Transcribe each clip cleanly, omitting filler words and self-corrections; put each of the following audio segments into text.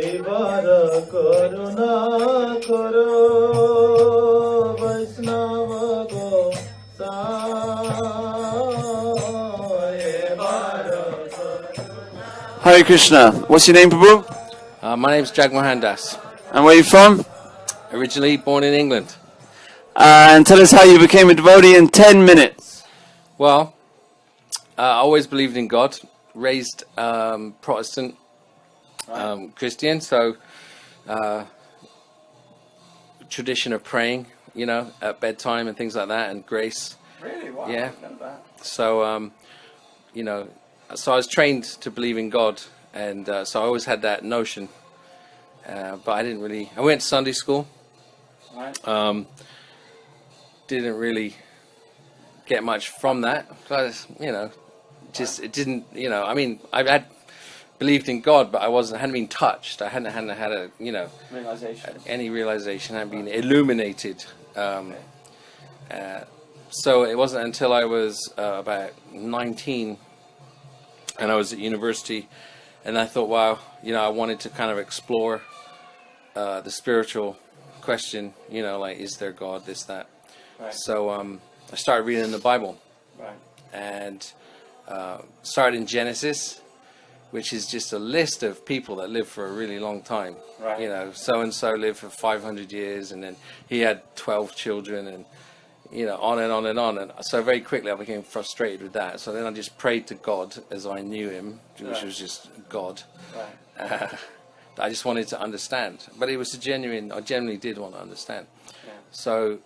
এবার করুণা করো বৈষ্ণব গোসাই এবার Hare Krishna. What's your name, Prabhu? My name's Jagmohan Prabhu. And where are you from? Originally born in England. And tell us how you became a devotee in 10 minutes. Well, I always believed in God. Raised Protestant Christian, so tradition of praying, you know, at bedtime and things like that, and grace. Really? Wow. Yeah. I didn't know that. So, you know, so I was trained to believe in God, and so I always had that notion. But I didn't really. I went to Sunday school. Right. Didn't really get much from that. You know, just it didn't. You know, I mean, I had believed in God, but I hadn't been touched. I hadn't had a, you know, Realization. any realization. I hadn't been illuminated. So it wasn't until I was about 19, and I was at university, and I thought, wow, you know, I wanted to kind of explore the spiritual question. You know, like, is there God? This, that. Right. So I started reading the Bible, Right. and started in Genesis, which is just a list of people that lived for a really long time. Right. You know, so-and-so lived for 500 years, and then he had 12 children, and, you know, on and on and on. And so very quickly I became frustrated with that. So then I just prayed to God as I knew him, which Right. was just God. Right. I just wanted to understand. But it was I genuinely did want to understand. Yeah. So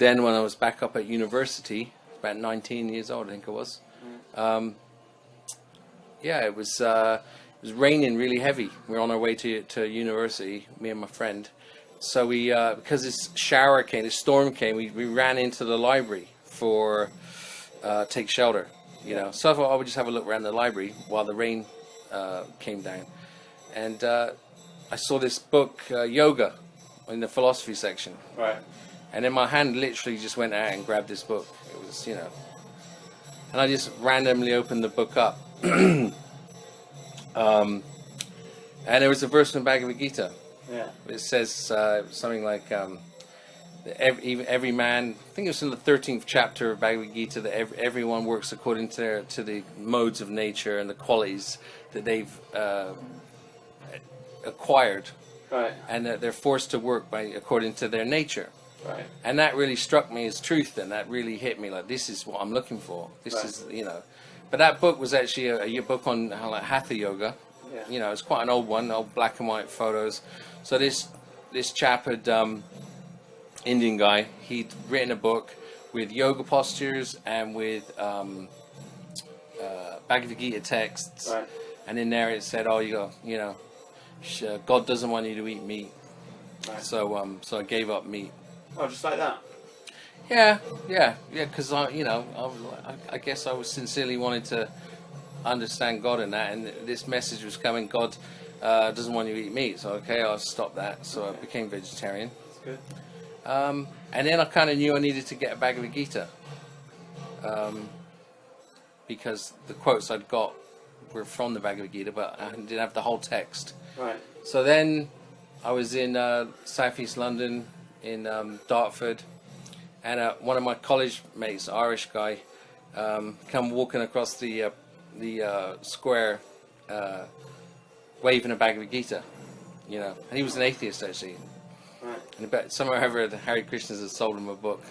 then when I was back up at university, about 19 years old, I think I was, yeah, it was raining really heavy. We were on our way to university, me and my friend. So we, because this storm came, we ran into the library for take shelter, you know. So I thought I would just have a look around the library while the rain came down. And I saw this book, Yoga, in the philosophy section. Right. And then my hand literally just went out and grabbed this book. It was, you know, and I just randomly opened the book up. And there was a verse from Bhagavad Gita. Yeah. It says something like, every man, I think it was in the 13th chapter of Bhagavad Gita, that everyone works according to the modes of nature and the qualities that they've acquired. Right. And that they're forced to work according to their nature. Right. And that really struck me as truth, and that really hit me, like, this is what I'm looking for. This Right. is, you know. But that book was actually a book on like Hatha Yoga. Yeah. You know, it's quite an old one, old black and white photos. So this chap had, Indian guy, he'd written a book with yoga postures and with Bhagavad Gita texts. Right. And in there it said, oh, God doesn't want you to eat meat. Right. So I gave up meat. Oh, just like that. Yeah, because I guess I was sincerely wanted to understand God in that, and this message was coming. God doesn't want you to eat meat, so okay, I'll stop that. So I became vegetarian. That's good. And then I kind of knew I needed to get a Bhagavad Gita, because the quotes I'd got were from the Bhagavad Gita, but I didn't have the whole text. Right. So then I was in southeast London, in Dartford, and one of my college mates, Irish guy, come walking across the square, waving a Bhagavad Gita, you know, and he was an atheist actually. Right. And about somewhere over the Hare Krishnas had sold him a book,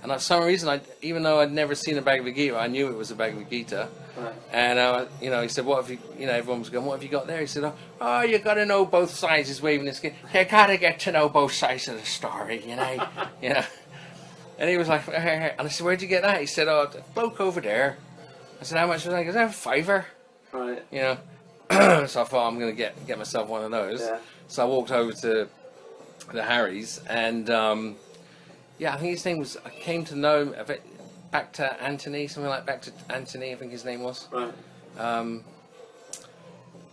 and for some reason, even though I'd never seen a Bhagavad Gita, I knew it was a Bhagavad Gita. Right. And he said, "What have you?" You know, everyone was going, "What have you got there?" He said, "Oh, you got to know both sides." He's waving his. You got to get to know both sides of the story, you know, you know. And he was like, and I said, "Where'd you get that?" He said, "Oh, the bloke over there." I said, "How much was that?" He goes, "A fiver." Right. You know. So I thought, I'm going to get myself one of those. Yeah. So I walked over to the Harry's, and I think his name was. I came to know him a bit, back to Anthony, something like Back to Anthony, I think his name was. Right.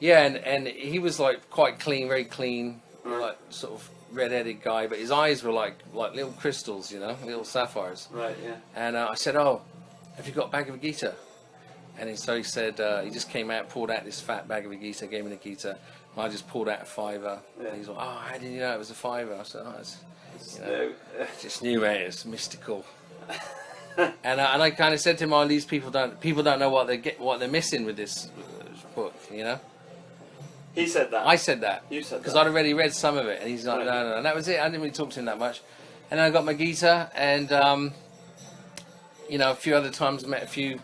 And he was like quite clean, very clean, Right. like sort of red-headed guy, but his eyes were like little crystals, you know, little sapphires. Right. Yeah. And I said, "Oh, have you got Bhagavad Gita?" And then, so he said, he just came out, pulled out this fat bag of a Gita, gave me the Gita. I just pulled out a $5. Yeah. And he's like, oh, how did you know it was a $5? I said, oh, it's, No. just knew, mate, it's mystical. and I kind of said to him, oh, these people don't know what they're missing with this book, you know. He said that. I said that. You said that. Because I'd already read some of it, and he's like, Right. no. And that was it. I didn't really talk to him that much. And then I got my Gita, and you know, a few other times I met a few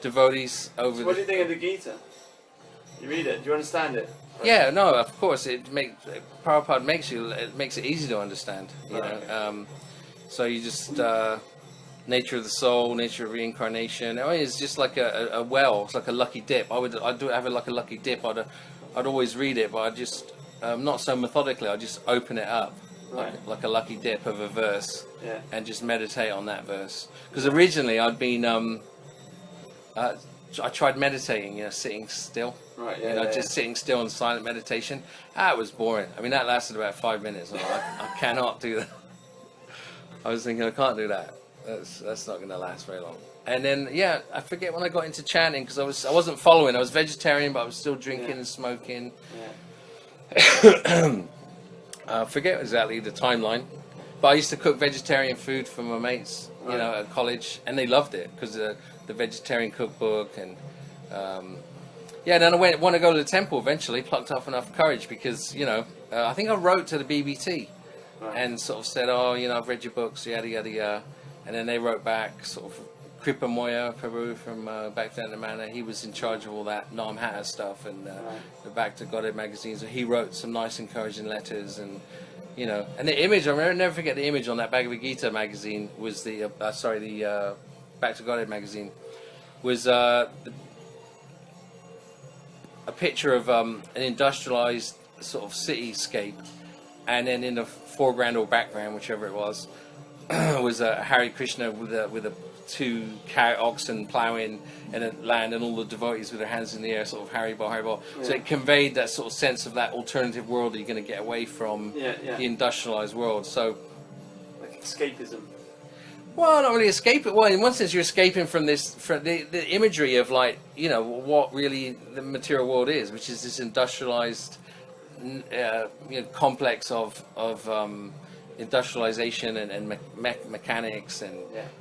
devotees over. So what do you think of the Gita? You read it. Do you understand it? Yeah, no, of course Prabhupada makes it easy to understand. You Right. know, so you just nature of the soul, nature of reincarnation. I mean, it's just like a well. It's like a lucky dip. I'd do have like a lucky dip. I'd always read it, but I just not so methodically. I just open it up like a lucky dip of a verse, Yeah. and just meditate on that verse. Because originally I'd been I tried meditating, you know, sitting still. Right. You know, just sitting still in silent meditation. That was boring. I mean, that lasted about 5 minutes. I'm like, I cannot do that. I was thinking, I can't do that. That's not going to last very long. And then, yeah, I forget when I got into chanting, because I wasn't following. I was vegetarian, but I was still drinking and smoking. Yeah. I forget exactly the timeline, but I used to cook vegetarian food for my mates, you know, at college, and they loved it because the vegetarian cookbook and. Yeah, then I want to go to the temple eventually, plucked up enough courage because, you know, I think I wrote to the BBT and sort of said, oh, you know, I've read your books, yada, yada, yada. And then they wrote back, sort of, Kripamoya Prabhu from back then in Manor, he was in charge of all that Nam Hatta stuff and the Back to Godhead magazine. So he wrote some nice encouraging letters and, you know, and the image, I'll never forget the image on that Bhagavad Gita magazine was the Back to Godhead magazine was a picture of an industrialized sort of cityscape, and then in the foreground or background, whichever it was Hare Krishna with a two oxen ploughing in a land, and all the devotees with their hands in the air, sort of Haribol, Haribol. Yeah. So it conveyed that sort of sense of that alternative world that you're going to get away from the industrialized world. So, like escapism. Well, not really escape it. Well, in one sense, you're escaping from the imagery of, like, you know, what really the material world is, which is this industrialized, you know, complex of industrialization and mechanics, and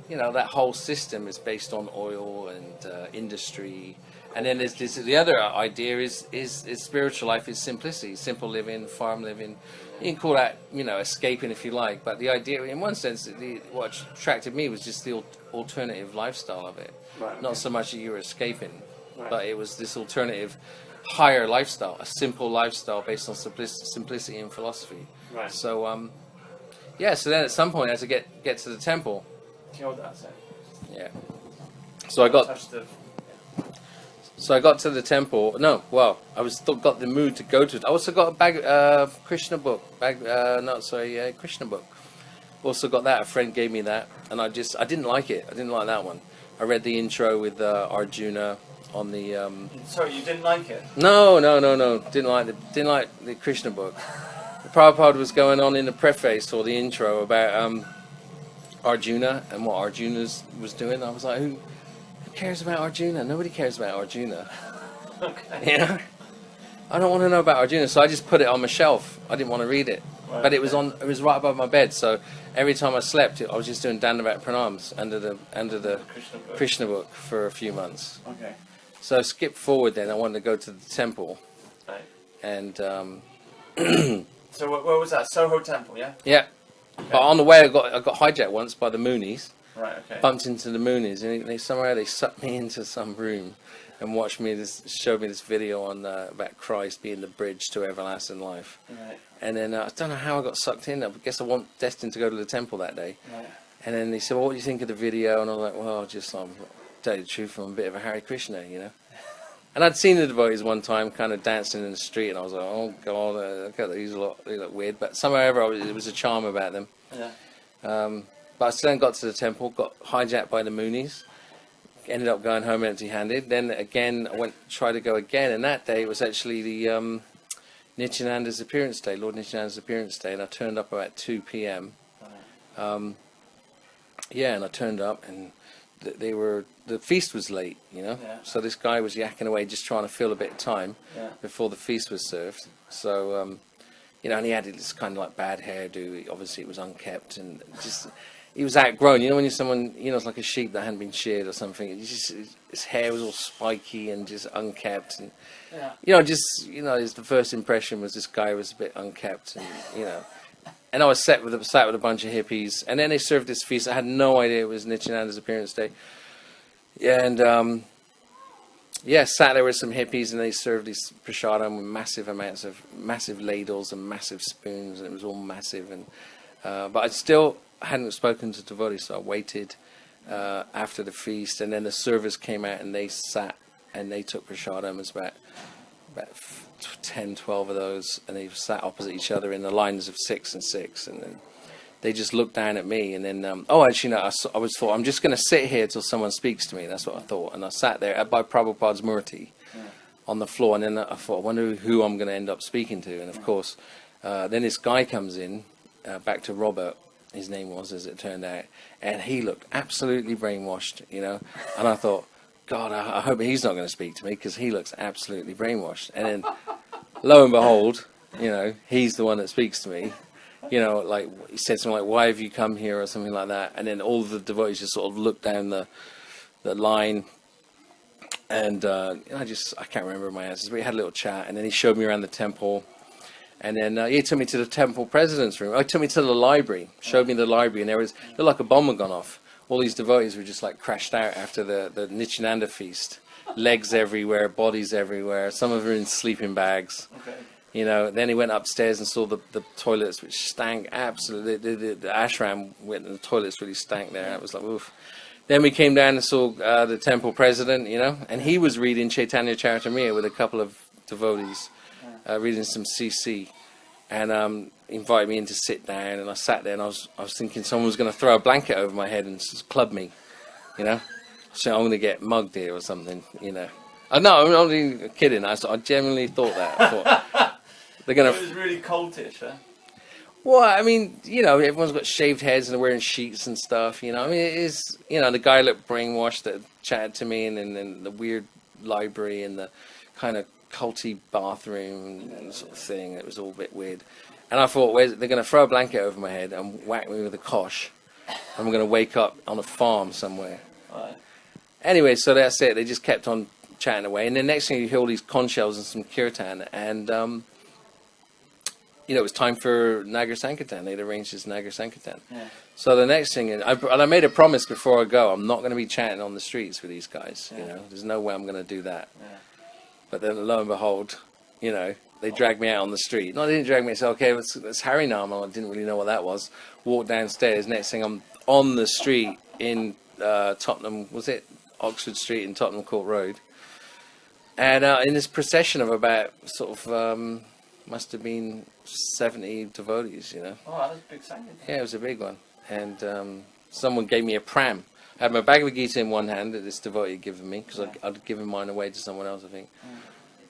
you know, that whole system is based on oil and industry. And then there's the other idea is spiritual life is simplicity, simple living, farm living. You can call that, you know, escaping if you like, but the idea, in one sense, what attracted me was just the alternative lifestyle of it. Right, Not so much that you were escaping, but it was this alternative, higher lifestyle, a simple lifestyle based on simplicity and philosophy. Right. So, yeah. So then at some point I had to get to the temple. Yeah. So I got. So I got to the temple. No, well, I was still got the mood to go to it. I also got a bag Krishna book. Krishna book. Also got that. A friend gave me that, and I didn't like it. I didn't like that one. I read the intro with Arjuna on the. Sorry, you didn't like it? No. Didn't like the Krishna book. The Prabhupada was going on in the preface or the intro about Arjuna and what Arjuna was doing. I was like, who cares about Arjuna? Nobody cares about Arjuna. Okay. You know? I don't want to know about Arjuna, so I just put it on my shelf. I didn't want to read it. Right, but it was right above my bed, so every time I slept, I was just doing Dandavat Pranams under the Krishna book for a few months. Okay. So I skipped forward then. I wanted to go to the temple. Right. And so where was that? Soho Temple, yeah? Yeah. Okay. But on the way I got hijacked once by the Moonies. Right, okay. Bumped into the Moonies, and they sucked me into some room and showed me this video on about Christ being the bridge to everlasting life. Right. And then I don't know how I got sucked in. I guess I was destined to go to the temple that day. Right. And then they said, well, what do you think of the video? And I was like, well, tell you the truth, I'm a bit of a Hare Krishna, you know. And I'd seen the devotees one time kind of dancing in the street, and I was like, oh, God, okay, they look weird. But somehow it was a charm about them. Yeah. But I still got to the temple, got hijacked by the Moonies, ended up going home empty-handed. Then again, I tried to go again, and that day was actually the Nityananda's appearance day, Lord Nityananda's appearance day, and I turned up about 2 p.m. And I turned up, and the feast was late, you know. Yeah. So this guy was yakking away, just trying to fill a bit of time Yeah. before the feast was served. So you know, and he had this kind of like bad hairdo. Obviously, it was unkept and just he was outgrown. You know, when you're someone, you know, it's like a sheep that hadn't been sheared or something. It just his hair was all spiky and just unkept, and Yeah. you know, just you know, the first impression was this guy was a bit unkept, and you know. And I was sat with a bunch of hippies, and then they served this feast. I had no idea it was Nityananda's appearance day. Yeah, and yeah, sat there with some hippies, and they served this prasadam with massive ladles and massive spoons, and it was all massive. And but I still hadn't spoken to devotees, so I waited after the feast, and then the servers came out, and they sat and they took prasadam. It was about 10, 12 of those, and they sat opposite each other in the lines of 6 and 6, and then they just looked down at me, and then actually no, I was thought I'm just going to sit here till someone speaks to me. That's what I thought, and I sat there by Prabhupada's murti on the floor, and then I thought, I wonder who I'm going to end up speaking to, and of course then this guy comes in, back to Robert, his name was, as it turned out, and he looked absolutely brainwashed, you know, and I thought, God, I hope he's not going to speak to me, because he looks absolutely brainwashed. And then, lo and behold, you know, he's the one that speaks to me. You know, like, he said something like, why have you come here, or something like that. And then all of the devotees just sort of looked down the line. And I can't remember my answers, but we had a little chat. And then he showed me around the temple. And then he took me to the temple president's room. He took me to the library, showed me the library. And it looked like a bomb had gone off. All these devotees were just like crashed out after the Nityananda feast. Legs everywhere, bodies everywhere. Some of them in sleeping bags. Okay. You know, then he went upstairs and saw the toilets, which stank absolutely. The ashram went, and the toilets really stank there. It was like, oof. Then we came down and saw the temple president, you know, and he was reading Chaitanya Charitamrita with a couple of devotees, reading some CC. And invited me in to sit down, and I sat there, and I was thinking someone was going to throw a blanket over my head and just club me, you know. So I'm going to get mugged here or something, you know. No, I'm not even kidding. I genuinely thought that. I thought they're going It was really cultish, huh? Well, I mean, you know, everyone's got shaved heads and they're wearing sheets and stuff, you know. I mean, it is, you know, the guy looked brainwashed that chatted to me, and then the weird library and the kind of culty bathroom sort of thing. It was all a bit weird. And I thought, they're going to throw a blanket over my head and whack me with a kosh. I'm going to wake up on a farm somewhere. Right. Anyway, so that's it. They just kept on chatting away. And then next thing you hear all these conch shells and some kirtan. And, you know, it was time for Nagar Sankirtan. They'd arranged this Nagar Sankirtan. Yeah. So the next thing, and I made a promise before I go, I'm not going to be chatting on the streets with these guys. You know, there's no way I'm going to do that. Yeah. But then, lo and behold, you know, they dragged me out on the street. No, they didn't drag me. They said, okay, let's Harinam. I didn't really know what that was. Walked downstairs. Next thing, I'm on the street in Tottenham. Was it Oxford Street in Tottenham Court Road? And in this procession of about sort of must have been 70 devotees. You know. Oh, that was a big Sankirtan. Yeah, it was a big one. And someone gave me a pram. I had my Bhagavad Gita in one hand that this devotee had given me, because I'd given mine away to someone else, I think.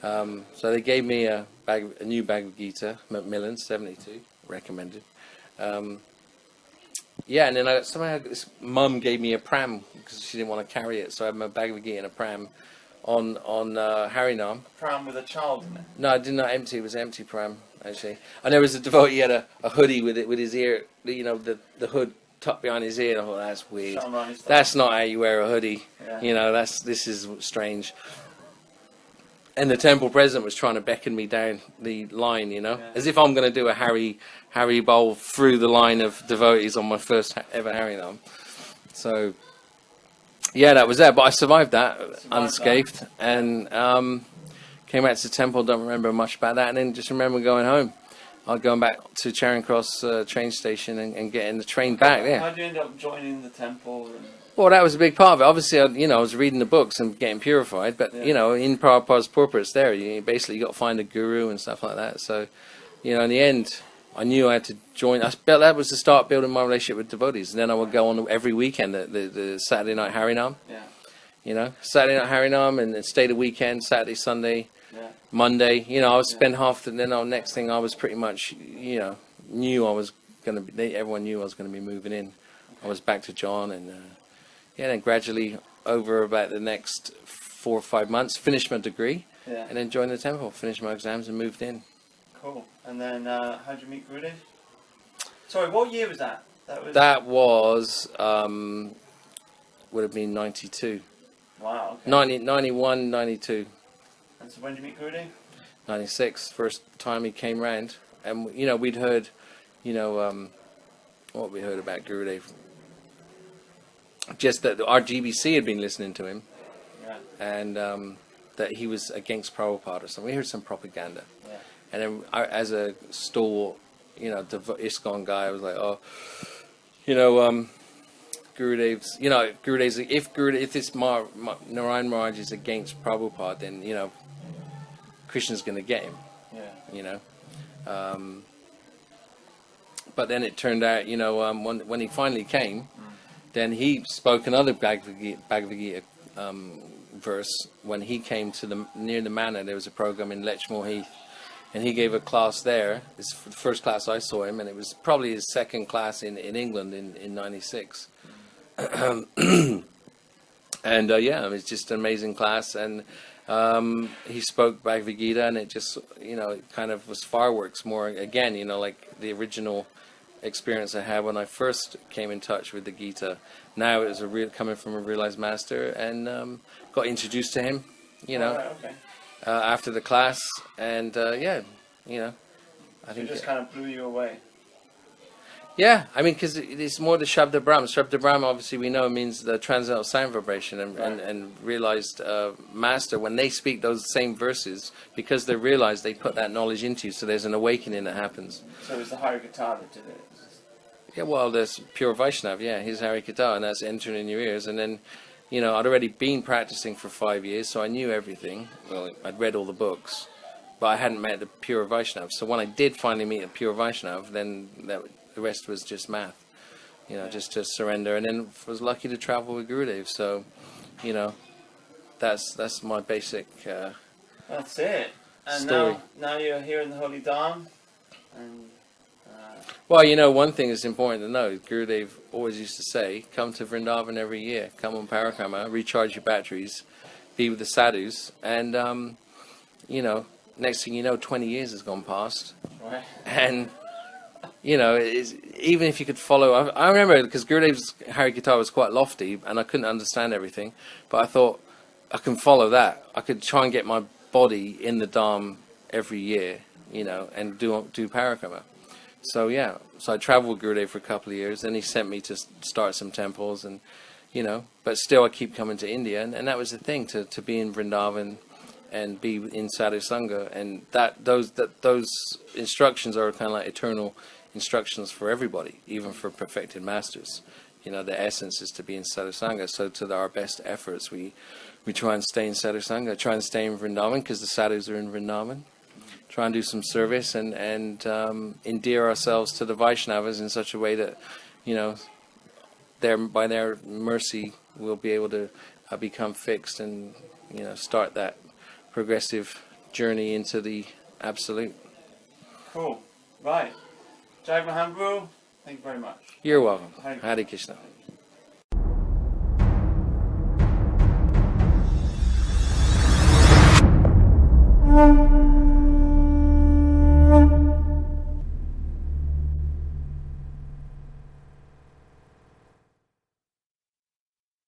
So they gave me a new Bhagavad Gita, Macmillan, 72, recommended. Yeah, and then somehow this mum gave me a pram because she didn't want to carry it, so I had my Bhagavad Gita in a pram on Harinam. Pram with a child in it. No, I did not empty. It was an empty pram, actually. And there was a devotee, he had a hoodie with his ear, you know, the hood tucked behind his ear, and I thought, that's weird. That's not how you wear a hoodie. Yeah. You know, this is strange. And the temple president was trying to beckon me down the line, you know, as if I'm going to do a Harry bowl through the line of devotees on my first ever Harinam. So, yeah, that was that. But I survived that unscathed, and came back to the temple. Don't remember much about that, and then just remember going home. I'll go back to Charing Cross train station and getting the train back there. How did you end up joining the temple? Well, that was a big part of it. Obviously, I was reading the books and getting purified, but, you know, in Prabhupada's purpose there, you got to find a guru and stuff like that. So, you know, in the end, I knew I had to join. That was to start building my relationship with devotees. And then I would go on every weekend, the Saturday night Harinam. Yeah. You know, Saturday night Harinam, and then stay the weekend, Saturday, Sunday, Monday. You know, I would spend half, and then the next thing I was pretty much, you know, knew I was going to be, everyone knew I was going to be moving in. I was back to John, and yeah, then gradually over about the next 4 or 5 months, finished my degree, Yeah. and then joined the temple, finished my exams, and moved in. Cool. And then how'd you meet Gurudev? Sorry, what year was that? That was would have been 92. Wow. Okay. 91, 92. And so when did you meet Gurudev? 96, first time he came round. And, you know, we'd heard, you know, what we heard about Gurudev. Just that our GBC had been listening to him. Yeah. And that he was against Prabhupada or something. We heard some propaganda. Yeah. And then as a stalwart, you know, ISKCON guy, I was like, oh, you know, Gurudev's, you know, Gurudev's, if this Narayan Maharaj is against Prabhupada, then, you know, Krishna's going to get him, Yeah. you know. But then it turned out, you know, when he finally came, then he spoke another Bhagavad Gita verse. When he came to near the manor, there was a program in Lechmore Heath, and he gave a class there. It's the first class I saw him, and it was probably his second class in England in 96. And yeah, it was just an amazing class, and he spoke Bhagavad Gita, and it just, you know, it kind of was fireworks more again, you know, like the original experience I had when I first came in touch with the Gita. Now it was coming from a realized master, and got introduced to him, you know, Right, okay. after the class, and yeah, you know, I So think it just kind of blew you away. yeah, I mean, because it's more the Shabda Brahm. Shabda Brahm, obviously, we know means the transcendental sound vibration, and realized master, when they speak those same verses, because they realize they put that knowledge into you, so there's an awakening that happens. So it was the Hari Katha that did it. Yeah, well, there's pure Vaishnav, yeah, he's Hari Katha, and that's entering in your ears. And then, you know, I'd already been practicing for 5 years, so I knew everything. Well, I'd read all the books, but I hadn't met the pure Vaishnav. So when I did finally meet a pure Vaishnav, then the rest was just math, you know, just to surrender. And then was lucky to travel with Gurudev. So, you know, that's my basic That's it. And story. now you're here in the Holy Dham, and Well, you know, one thing that's important to know, Gurudev always used to say, come to Vrindavan every year, come on Parikrama, recharge your batteries, be with the sadhus, and, you know, next thing you know, 20 years has gone past, right. and, you know, even if you could follow, I remember, because Gurudev's Hari Katha was quite lofty, and I couldn't understand everything, but I thought, I can follow that. I could try and get my body in the Dham every year, you know, and do Parikrama. So yeah, so I traveled with Gurudev for a couple of years, then he sent me to start some temples, and, you know, but still I keep coming to India, and that was the thing, to be in Vrindavan and be in Sadhu Sangha, and those instructions are kind of like eternal instructions for everybody, even for perfected masters. You know, the essence is to be in Sadhu Sangha, so to our best efforts we try and stay in Sadhu Sangha, try and stay in Vrindavan, because the sadhus are in Vrindavan. Try and do some service and endear ourselves to the Vaishnavas in such a way that, you know, by their mercy we'll be able to become fixed and, you know, start that progressive journey into the Absolute. Cool. Right. Jagmohan Prabhu, thank you very much. You're welcome. Hare Hare Krishna. Krishna.